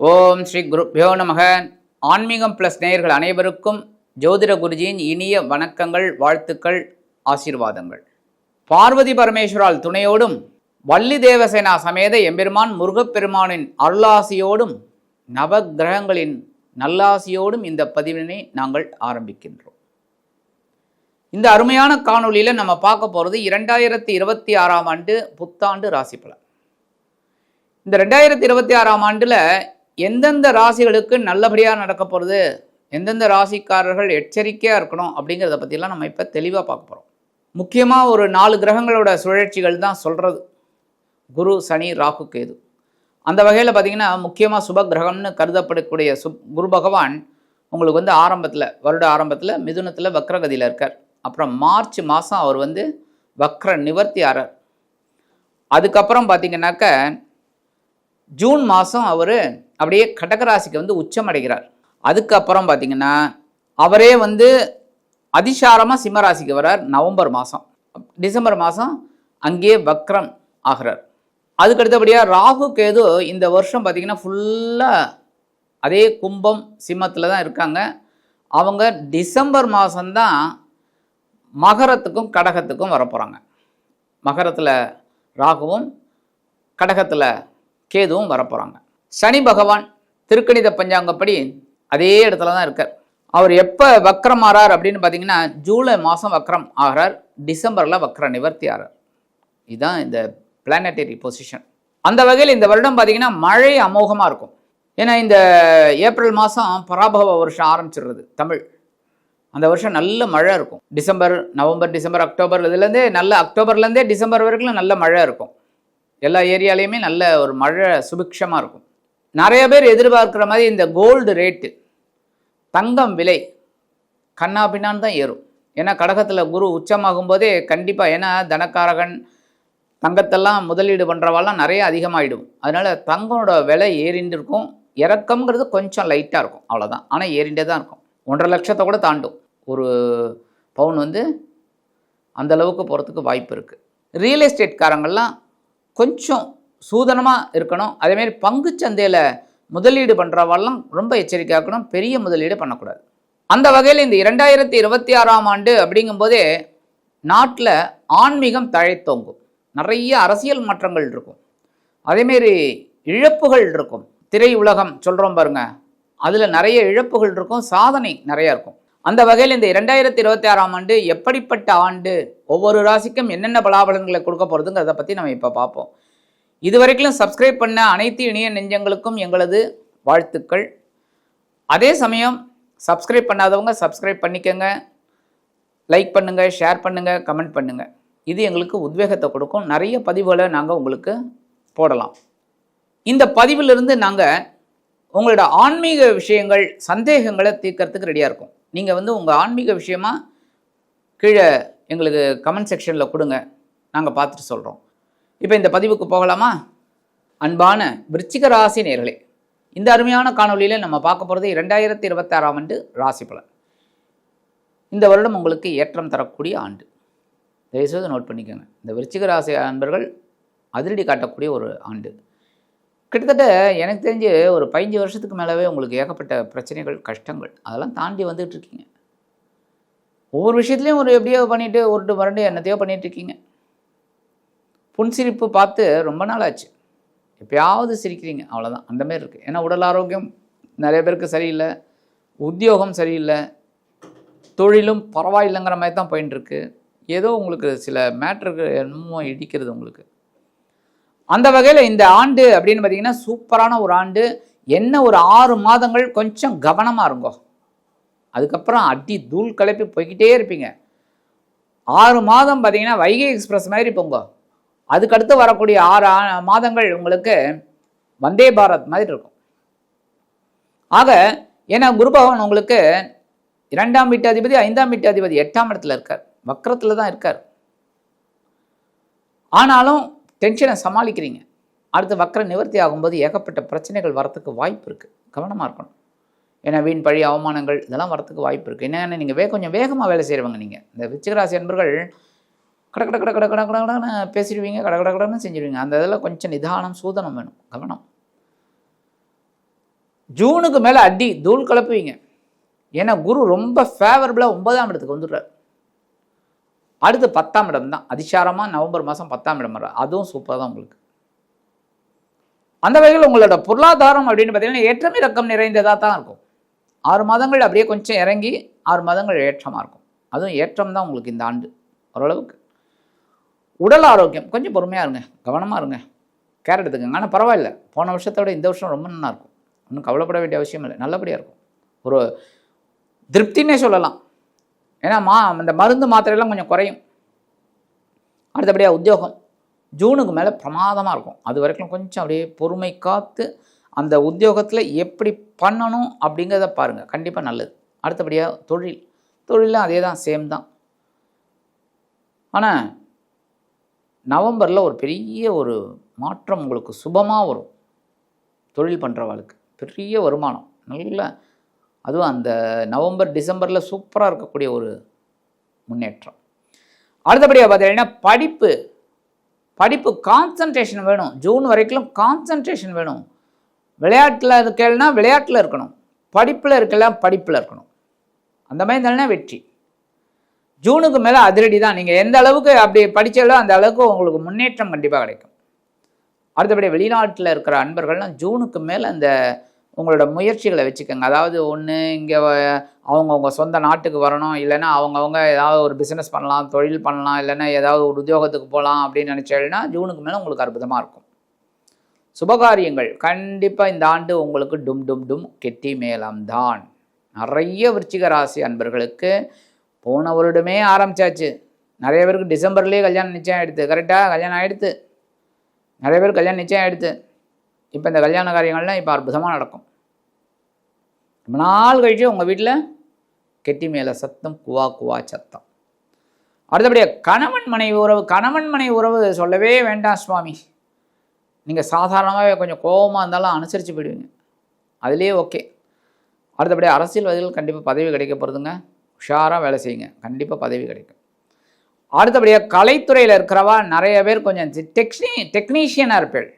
ஓம் ஸ்ரீ குருப்யோ நமக. ஆன்மீகம் பிளஸ் நேயர்கள் அனைவருக்கும் ஜோதிட குருஜியின் இனிய வணக்கங்கள், வாழ்த்துக்கள், ஆசீர்வாதங்கள். பார்வதி பரமேஸ்வரால் துணையோடும் வள்ளி தேவசேனா சமேத எம்பெருமான் முருகப்பெருமானின் அருளாசியோடும் நவகிரகங்களின் நல்லாசியோடும் இந்த பதிவினை நாங்கள் ஆரம்பிக்கின்றோம். இந்த அருமையான காணொலியில் நம்ம பார்க்க போகிறது 2026ஆம் ஆண்டு புத்தாண்டு ராசி பலன். இந்த 2026ஆம் ஆண்டில் எந்தெந்த ராசிகளுக்கு நல்லபடியாக நடக்க போகிறது, எந்தெந்த ராசிக்காரர்கள் எச்சரிக்கையாக இருக்கணும் அப்படிங்கிறத பற்றிலாம் நம்ம இப்போ தெளிவாக பார்க்க போகிறோம். முக்கியமாக ஒரு 4 கிரகங்களோட சுழற்சிகள் தான் சொல்கிறது. குரு, சனி, ராகு, கேது. அந்த வகையில் பார்த்திங்கன்னா முக்கியமாக சுப கிரகம்னு கருதப்படக்கூடிய குரு பகவான் உங்களுக்கு வருட ஆரம்பத்தில் மிதுனத்தில் வக்ரகதியில் இருக்கார். அப்புறம் மார்ச் மாதம் அவர் வக்ர நிவர்த்தி ஆறார். அதுக்கப்புறம் பார்த்திங்கனாக்க ஜூன் மாதம் அவர் அப்படியே கடகராசிக்கு உச்சமடைகிறார். அதுக்கப்புறம் பார்த்திங்கன்னா அவரே அதிசாரமாக சிம்மராசிக்கு வர்றார் நவம்பர் மாதம். டிசம்பர் மாதம் அங்கேயே வக்ரம் ஆகிறார். அதுக்கடுத்தபடியாக ராகு கேது இந்த வருஷம் பார்த்திங்கன்னா ஃபுல்லாக அதே கும்பம் சிம்மத்தில் தான் இருக்காங்க. அவங்க டிசம்பர் மாதம்தான் மகரத்துக்கும் கடகத்துக்கும் வரப்போகிறாங்க. மகரத்தில் ராகுவும் கடகத்தில் கேதுவும் வரப்போகிறாங்க. சனி பகவான் திருக்கணித பஞ்சாங்கப்படி அதே இடத்துல தான் இருக்கார். அவர் எப்போ வக்ரம் ஆறார் அப்படின்னு பார்த்தீங்கன்னா ஜூலை மாதம் வக்ரம் ஆகிறார், டிசம்பரில் வக்ர நிவர்த்தி ஆகிறார். இதுதான் இந்த பிளானட்டரி பொசிஷன். அந்த வகையில் இந்த வருடம் பார்த்திங்கன்னா மழை அமோகமாக இருக்கும். ஏன்னா இந்த ஏப்ரல் மாதம் பராபவ வருஷம் ஆரம்பிச்சிடுறது தமிழ். அந்த வருஷம் நல்ல மழை இருக்கும். நவம்பர் டிசம்பர் அக்டோபர் இதுலேருந்தே அக்டோபர்லேருந்தே டிசம்பர் வரைக்கும் நல்ல மழை இருக்கும். எல்லா ஏரியாலையுமே நல்ல ஒரு மழை சுபிக்ஷமாக இருக்கும். நிறைய பேர் எதிர்பார்க்குற மாதிரி இந்த கோல்டு ரேட்டு, தங்கம் விலை கண்ணாபின்னான்னு தான் ஏறும். ஏன்னா கடகத்தில் குரு உச்சமாகும் போதே கண்டிப்பாக, ஏன்னா தனக்காரகன் தங்கத்தெல்லாம் முதலீடு பண்ணுறவாலாம் நிறைய அதிகமாகிடும். அதனால் தங்கனோட விலை ஏறிண்டு இருக்கும். இறக்கம்ங்கிறது கொஞ்சம் லைட்டாக இருக்கும், அவ்வளோதான். ஆனால் ஏறிண்டே தான் இருக்கும். 1.5 லட்சத்தை கூட தாண்டும். ஒரு பவுன் அந்தளவுக்கு போகிறதுக்கு வாய்ப்பு இருக்குது. ரியல் எஸ்டேட்காரங்கள்லாம் கொஞ்சம் சூதனமாக இருக்கணும். அதேமாரி பங்கு சந்தையில் முதலீடு பண்ணுறவாலாம் ரொம்ப எச்சரிக்கையாக இருக்கணும். பெரிய முதலீடு பண்ணக்கூடாது. அந்த வகையில் இந்த 2026ஆம் ஆண்டு அப்படிங்கும்போதே நாட்டில் ஆன்மீகம் தழைத்தோங்கும். நிறைய அரசியல் மாற்றங்கள் இருக்கும். அதேமாரி இழப்புகள் இருக்கும். திரை உலகம் சொல்கிறோம் பாருங்க, அதில் நிறைய இழப்புகள் இருக்கும், சாதனை நிறையா இருக்கும். அந்த வகையில் இந்த 2026ஆம் ஆண்டு எப்படிப்பட்ட ஆண்டு, ஒவ்வொரு ராசிக்கும் என்னென்ன பலாபலன்களை கொடுக்க போகிறதுங்கிறத பற்றி நம்ம இப்போ பார்ப்போம். இதுவரைக்கும் சப்ஸ்கிரைப் பண்ண அனைத்து இணைய நெஞ்சங்களுக்கும் எங்களது வாழ்த்துக்கள். அதே சமயம் சப்ஸ்கிரைப் பண்ணாதவங்க சப்ஸ்கிரைப் பண்ணிக்கோங்க, லைக் பண்ணுங்கள், ஷேர் பண்ணுங்கள், கமெண்ட் பண்ணுங்கள். இது எங்களுக்கு உத்வேகத்தை கொடுக்கும். நிறைய பதிவுகளை நாங்கள் உங்களுக்கு போடலாம். இந்த பதிவிலிருந்து நாங்கள் உங்களோட ஆன்மீக விஷயங்கள், சந்தேகங்களை தீர்க்கறதுக்கு ரெடியாக இருக்கும். நீங்கள் உங்கள் ஆன்மீக விஷயமாக கீழே எங்களுக்கு கமெண்ட் செக்ஷனில் கொடுங்க, நாங்கள் பார்த்துட்டு சொல்கிறோம். இப்போ இந்த பதிவுக்கு போகலாமா? அன்பான விருச்சிக ராசி நேயர்களே, இந்த அருமையான காணொலியில் நம்ம பார்க்க போகிறது 2026ஆம் ஆண்டு ராசி பலன். இந்த வருடம் உங்களுக்கு ஏற்றம் தரக்கூடிய ஆண்டு. தயவுசெய்து நோட் பண்ணிக்கோங்க. இந்த விருச்சிக ராசி அன்பர்கள் அதிரடி காட்டக்கூடிய ஒரு ஆண்டு. கிட்டத்தட்ட எனக்கு தெரிஞ்சு ஒரு 15 வருஷத்துக்கு மேலவே உங்களுக்கு ஏகப்பட்ட பிரச்சனைகள், கஷ்டங்கள் அதெல்லாம் தாண்டி வந்துட்டு இருக்கீங்க. ஒவ்வொரு விஷயத்துலையும் ஒரு எப்படியோ பண்ணிவிட்டு உருட்டு மரண்டு என்னத்தையோ பண்ணிகிட்ருக்கீங்க. புன்சிரிப்பு பார்த்து ரொம்ப நாள் ஆச்சு. எப்பயாவது சிரிக்கிறீங்க, அவ்வளோதான். அந்தமாரி இருக்குது. ஏன்னா உடல் ஆரோக்கியம் நிறைய பேருக்கு சரியில்லை, உத்தியோகம் சரியில்லை, தொழிலும் பரவாயில்லைங்கிற மாதிரி தான் போயின்ட்டுருக்கு. ஏதோ உங்களுக்கு சில மேட்ருக்கு என்னமோ இடிக்கிறது உங்களுக்கு. அந்த வகையில் இந்த ஆண்டு அப்படின்னு பார்த்தீங்கன்னா சூப்பரான ஒரு ஆண்டு. என்ன ஒரு 6 மாதங்கள் கொஞ்சம் கவனமாக இருங்கோ. அதுக்கப்புறம் அடி தூள் கிளப்பி போய்கிட்டே இருப்பீங்க. 6 மாதம் பார்த்தீங்கன்னா வைகை எக்ஸ்பிரஸ் மாதிரி போங்க. அதுக்கடுத்து வரக்கூடிய 6 மாதங்கள் உங்களுக்கு வந்தே பாரத் மாதிரி இருக்கும். ஆக ஏன்னா குரு பகவான் உங்களுக்கு 2ஆம் வீட்டு அதிபதி, 5ஆம் வீட்டு அதிபதி, 8ஆம் இடத்துல இருக்கார். வக்கரத்தில் தான் இருக்கார். ஆனாலும் டென்ஷனை சமாளிக்கிறீங்க. அடுத்து வக்கர நிவர்த்தி ஆகும்போது ஏகப்பட்ட பிரச்சனைகள் வரத்துக்கு வாய்ப்பு இருக்குது. கவனமாக இருக்கணும். ஏன்னா வீண் பழி, அவமானங்கள் இதெல்லாம் வரத்துக்கு வாய்ப்பு இருக்குது. என்னென்னா நீங்கள் கொஞ்சம் வேகமாக வேலை செய்கிறவங்க. நீங்கள் இந்த விருச்சிகராசி அன்பர்கள் கடன்னு பேசிடுவீங்க, கடன்னு செஞ்சிடுவீங்க. அந்த இதில் கொஞ்சம் நிதானம், சூதனம் வேணும், கவனம். ஜூனுக்கு மேலே அடி தூள் கலப்புவீங்க. ஏன்னா குரு ரொம்ப ஃபேவரபுளாக 9ஆம் இடத்துக்கு வந்துடுறார். அடுத்து 10ஆம் இடம் தான் அதிசாரமாக நவம்பர் மாதம் 10ஆம் இடம் வர்றார். அதுவும் சூப்பராக தான் உங்களுக்கு. அந்த வகையில் உங்களோட பொருளாதாரம் அப்படின்னு பார்த்தீங்கன்னா ஏற்றம் இறக்கம் நிறைந்ததாக தான் இருக்கும். 6 மாதங்கள் அப்படியே கொஞ்சம் இறங்கி 6 மாதங்கள் ஏற்றமாக இருக்கும். அதுவும் ஏற்றம் தான் உங்களுக்கு இந்த ஆண்டு ஓரளவுக்கு. உடல் ஆரோக்கியம் கொஞ்சம் பொறுமையாக இருங்க, கவனமாக இருங்க, கேர் எடுத்துக்கங்க. ஆனால் பரவாயில்ல, போன வருஷத்தோட இந்த வருஷம் ரொம்ப நல்லா இருக்கும். ஒன்றும் கவலைப்பட வேண்டிய அவசியம் இல்லை, நல்லபடியாக இருக்கும். ஒரு திருப்தின்னே சொல்லலாம். ஏன்னா இந்த மருந்து மாத்திரையெல்லாம் கொஞ்சம் குறையும். அடுத்தபடியாக உத்தியோகம் ஜூனுக்கு மேலே பிரமாதமாக இருக்கும். அது வரைக்கும் கொஞ்சம் அப்படியே பொறுமை காத்து அந்த உத்தியோகத்தில் எப்படி பண்ணணும் அப்படிங்கிறத பாருங்கள், கண்டிப்பாக நல்லது. அடுத்தபடியாக தொழிலும் அதே தான், சேம் தான். ஆனால் நவம்பரில் ஒரு பெரிய ஒரு மாற்றம் உங்களுக்கு சுபமாக வரும். தொழில் பண்ணுறவளுக்கு பெரிய வருமானம் நல்ல, அதுவும் அந்த நவம்பர் டிசம்பரில் சூப்பராக இருக்கக்கூடிய ஒரு முன்னேற்றம். அடுத்தபடியாக பார்த்தீங்கன்னா படிப்பு கான்சன்ட்ரேஷன் வேணும். ஜூன் வரைக்கும் கான்சன்ட்ரேஷன் வேணும். விளையாட்டில் இருக்கலன்னா விளையாட்டில் இருக்கணும், படிப்பில் இருக்கலாம் படிப்பில் இருக்கணும். அந்த மாதிரி இருந்தாலும்னா வெற்றி. ஜூனுக்கு மேலே அதிரடி தான். நீங்கள் எந்த அளவுக்கு அப்படி படித்தாலோ அந்த அளவுக்கு உங்களுக்கு முன்னேற்றம் கண்டிப்பாக கிடைக்கும். அடுத்தபடி வெளிநாட்டில் இருக்கிற அன்பர்கள்லாம் ஜூனுக்கு மேலே அந்த உங்களோட முயற்சிகளை வச்சுக்கோங்க. அதாவது ஒன்று இங்கே அவங்கவுங்க சொந்த நாட்டுக்கு வரணும், இல்லைன்னா அவங்கவுங்க ஏதாவது ஒரு பிஸ்னஸ் பண்ணலாம், தொழில் பண்ணலாம், இல்லைன்னா ஏதாவது ஒரு உத்தியோகத்துக்கு போகலாம் அப்படின்னு நினச்சேன்னா ஜூனுக்கு மேலே உங்களுக்கு அற்புதமாக இருக்கும். சுபகாரியங்கள் கண்டிப்பாக இந்த ஆண்டு உங்களுக்கு டும் டும் டும் கெட்டி மேளம்தான். நிறைய விருச்சிக ராசி அன்பர்களுக்கு போன வருடமே ஆரம்பித்தாச்சு. நிறைய பேருக்கு டிசம்பர்லேயே கல்யாணம் நிச்சயம் ஆகிடுது. கரெக்டாக கல்யாணம் ஆகிடுது. நிறைய பேர் கல்யாணம் நிச்சயம் ஆகிடுது. இப்போ இந்த கல்யாண காரியங்கள்லாம் இப்போ அற்புதமாக நடக்கும். ரொம்ப நாள் கழிச்சு உங்கள் வீட்டில் கெட்டி மேலே சத்தம், குவா குவா சத்தம். அடுத்தபடியாக கணவன் மனைவி உறவு சொல்லவே வேண்டாம் சுவாமி. நீங்கள் சாதாரணமாகவே கொஞ்சம் கோபமாக இருந்தாலும் அனுசரித்து போயிடுவீங்க, அதுலேயே ஓகே. அடுத்தபடியாக அரசியல்வாதிகள் கண்டிப்பாக பதவி கிடைக்க போகிறதுங்க. உஷாராக வேலை செய்யுங்க, கண்டிப்பாக பதவி கிடைக்கும். அடுத்தபடியாக கலைத்துறையில் இருக்கிறவா நிறைய பேர் கொஞ்சம் டெக்னீஷியனாக இருப்பேள்.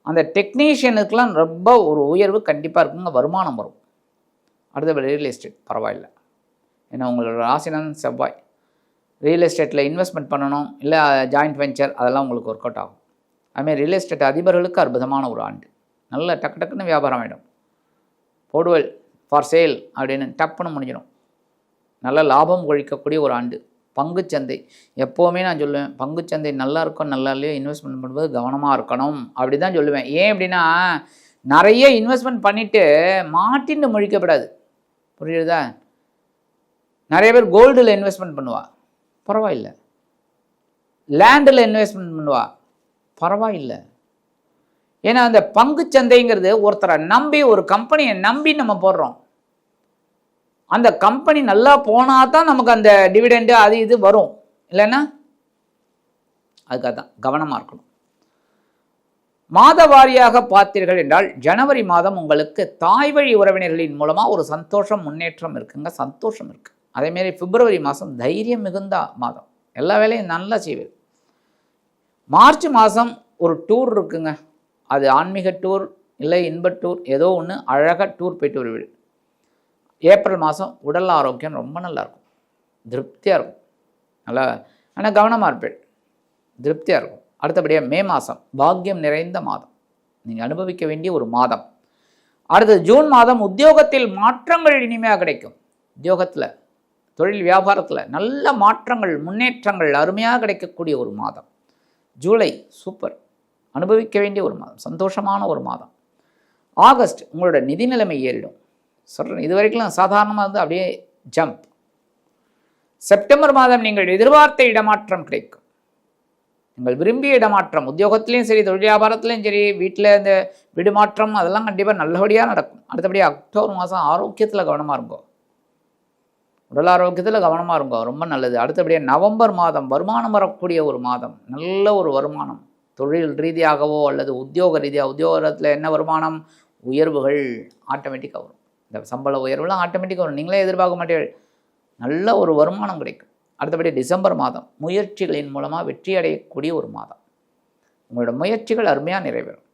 அந்த டெக்னீஷியனுக்கெலாம் ரொம்ப ஒரு உயர்வு கண்டிப்பாக இருக்குங்க, வருமானம் வரும். அடுத்தபடி ரியல் எஸ்டேட் பரவாயில்ல. ஏன்னா உங்களோட ராசினன் செவ்வாய். ரியல் எஸ்டேட்டில் இன்வெஸ்ட்மெண்ட் பண்ணணும், இல்லை ஜாயிண்ட் வெஞ்சர், அதெல்லாம் உங்களுக்கு ஒர்க் அவுட் ஆகும். அதுமாதிரி ரியல் எஸ்டேட் அதிபர்களுக்கு அற்புதமான ஒரு ஆண்டு. நல்ல டக்குன்னு வியாபாரம் ஆகிடும். போடுவல் ஃபார் சேல் அப்படின்னு டப்புன்னு முடிஞ்சிடும். நல்ல லாபம் கொழிக்கக்கூடிய ஒரு ஆண்டு. பங்குச்சந்தை எப்போவுமே நான் சொல்லுவேன், பங்குச்சந்தை நல்லா இருக்கும் நல்லா இல்லையோ இன்வெஸ்ட்மெண்ட் பண்ணும்போது கவனமாக இருக்கணும் அப்படி தான் சொல்லுவேன். ஏன் அப்படின்னா நிறைய இன்வெஸ்ட்மெண்ட் பண்ணிவிட்டு மாட்டின்னு முழிக்கப்படாது, புரியுதா? நிறைய பேர் கோல்டில் இன்வெஸ்ட்மெண்ட் பண்ணுவா, பரவாயில்லை. லேண்டில் இன்வெஸ்ட்மெண்ட் பண்ணுவா, பரவாயில்லை. ஏன்னா அந்த பங்குச்சந்தைங்கிறது ஒருத்தரை நம்பி, ஒரு கம்பெனியை நம்பி நம்ம போடுறோம். அந்த கம்பெனி நல்லா போனால் தான் நமக்கு அந்த டிவிடெண்டு அது இது வரும், இல்லைன்னா அதுக்காக தான் கவனமாக இருக்கணும். மாத வாரியாக பார்த்தீர்கள் என்றால் ஜனவரி மாதம் உங்களுக்கு தாய் வழி உறவினர்களின் மூலமாக ஒரு சந்தோஷம் முன்னேற்றம் இருக்குங்க, சந்தோஷம் இருக்குது. அதேமாரி பிப்ரவரி மாதம் தைரியம் மிகுந்த மாதம், எல்லா வேலையும் நல்லா செய்வேன். மார்ச் மாதம் ஒரு டூர் இருக்குங்க, அது ஆன்மீக டூர் இல்லை இன்ப டூர், ஏதோ ஒன்று அழகாக டூர் போயிட்டு வருவீடு. ஏப்ரல் மாதம் உடல் ஆரோக்கியம் ரொம்ப நல்லாயிருக்கும், திருப்தியாக இருக்கும், நல்லா. ஆனால் கவனமாக இருப்பேன், திருப்தியாக இருக்கும். அடுத்தபடியாக மே மாதம் பாக்கியம் நிறைந்த மாதம், நீங்கள் அனுபவிக்க வேண்டிய ஒரு மாதம். அடுத்தது ஜூன் மாதம் உத்தியோகத்தில் மாற்றங்கள் இனிமையாக கிடைக்கும். உத்தியோகத்தில், தொழில் வியாபாரத்தில் நல்ல மாற்றங்கள் முன்னேற்றங்கள் அருமையாக கிடைக்கக்கூடிய ஒரு மாதம். ஜூலை சூப்பர், அனுபவிக்க வேண்டிய ஒரு மாதம், சந்தோஷமான ஒரு மாதம். ஆகஸ்ட் உங்களோட நிதி நிலைமை ஏறிடும், சொல்கிறேன். இது வரைக்கும் சாதாரணமாக இருந்து அப்படியே ஜம்ப். செப்டம்பர் மாதம் நீங்கள் எதிர்பார்த்த இடமாற்றம் கிடைக்கும், நீங்கள் விரும்பிய இடமாற்றம், உத்தியோகத்திலையும் சரி தொழில் வியாபாரத்துலையும் சரி வீட்டில் இந்த வீடு மாற்றம் அதெல்லாம் கண்டிப்பாக நல்லபடியாக நடக்கும். அடுத்தபடி அக்டோபர் மாதம் ஆரோக்கியத்தில் கவனமாக இருக்கும், உடல் ஆரோக்கியத்தில் கவனமாக இருக்கும், ரொம்ப நல்லது. அடுத்தபடியாக நவம்பர் மாதம் வருமானம் வரக்கூடிய ஒரு மாதம், நல்ல ஒரு வருமானம், தொழில் ரீதியாகவோ அல்லது உத்தியோக ரீதியாக. உத்தியோகத்தில் என்ன வருமானம், உயர்வுகள் ஆட்டோமேட்டிக்காக வரும். இந்த சம்பள உயர்வுலாம் ஆட்டோமேட்டிக்காக வரும், நீங்களே எதிர்பார்க்க மாட்டீர்கள், நல்ல ஒரு வருமானம் கிடைக்கும். அடுத்தபடி டிசம்பர் மாதம் முயற்சிகளின் மூலமாக வெற்றி அடையக்கூடிய ஒரு மாதம், உங்களோட முயற்சிகள் அருமையாக நிறைவேறும்.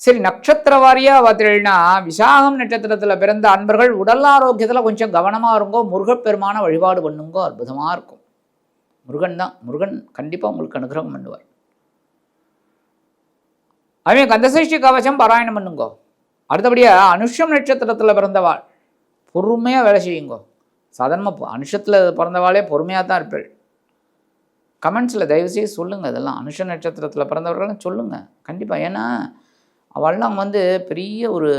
சரி, நட்சத்திர வாரியா பார்த்தீங்கன்னா விசாகம் நட்சத்திரத்தில் பிறந்த அன்பர்கள் உடல் ஆரோக்கியத்தில் கொஞ்சம் கவனமாக இருங்கோ. முருகப்பெருமான வழிபாடு பண்ணுங்கோ, அற்புதமாக இருக்கும். முருகன் தான், முருகன் கண்டிப்பாக உங்களுக்கு அனுகிரகம் பண்ணுவார். அவன் கந்தசஷ்டி கவசம் பாராயணம் பண்ணுங்கோ. அடுத்தபடியாக அனுஷம் நட்சத்திரத்தில் பிறந்தவாள் பொறுமையாக வேலை செய்யுங்கோ. சாதாரணமாக அனுஷத்தில் பிறந்தவாளே பொறுமையாக தான் இருப்பாள். கமெண்ட்ஸில் தயவுசெய்து சொல்லுங்கள், இதெல்லாம் அனுஷ நட்சத்திரத்தில் பிறந்தவர்களும் சொல்லுங்கள் கண்டிப்பாக. ஏன்னா அவள்லாம் பெரிய ஒரு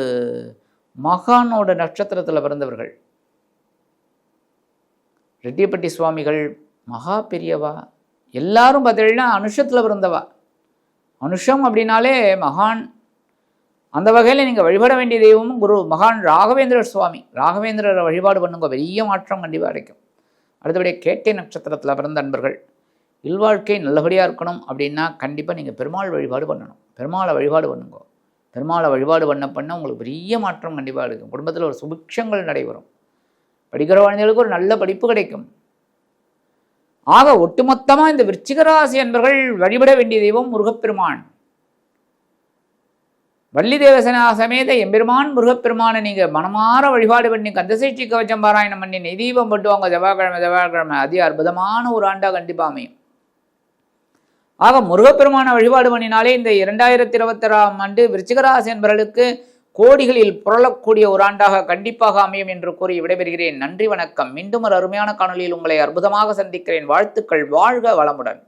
மகானோட நட்சத்திரத்தில் பிறந்தவர்கள். ரெட்டியப்பட்டி சுவாமிகள் மகா பெரியவா, எல்லாரும் பார்த்தீங்கன்னா அனுஷத்தில் பிறந்தவா. அனுஷம் அப்படின்னாலே மகான். அந்த வகையில் நீங்கள் வழிபட வேண்டிய தெய்வமும் குரு மகான் ராகவேந்திர சுவாமி. ராகவேந்திரரை வழிபாடு பண்ணுங்க, பெரிய மாற்றம் கண்டிப்பாக கிடைக்கும். அடுத்தபடியாக கேட்டை நட்சத்திரத்தில் பிறந்த அன்பர்கள் இல்வாழ்க்கை நல்லபடியாக இருக்கணும் அப்படின்னா கண்டிப்பாக நீங்கள் பெருமாள் வழிபாடு பண்ணணும். பெருமாளை வழிபாடு பண்ணுங்க. பெருமாளை வழிபாடு பண்ண உங்களுக்கு பெரிய மாற்றம் கண்டிப்பாக இருக்கும். குடும்பத்தில் ஒரு சுபிக்ஷங்கள் நடைபெறும். படிக்கிற குழந்தைகளுக்கு ஒரு நல்ல படிப்பு கிடைக்கும். ஆக ஒட்டுமொத்தமாக இந்த விருச்சிகராசி அன்பர்கள் வழிபட வேண்டிய தெய்வம் முருகப்பெருமான். வள்ளி தேவசனா சமேத எம்பெருமான் முருகப்பெருமானை நீங்கள் மனமாற வழிபாடு பண்ணி கந்தசஷ்டி கவசம் பாராயணம் பண்ணி நெய்தீபம் பட்டுவாங்க செவ்வாய்க்கிழமை அதி அற்புதமான ஒரு ஆண்டாக கண்டிப்பாக அமையும். ஆக முருகப்பெருமான வழிபாடு பண்ணினாலே இந்த 2026ஆம் ஆண்டு விருச்சிகராசி என்பவர்களுக்கு கோடிகளில் புரளக்கூடிய ஒரு ஆண்டாக கண்டிப்பாக அமையும் என்று கூறி விடைபெறுகிறேன். நன்றி, வணக்கம். மீண்டும் ஒரு அருமையான காணொலியில் உங்களை அற்புதமாக சந்திக்கிறேன். வாழ்த்துக்கள். வாழ்க வளமுடன்.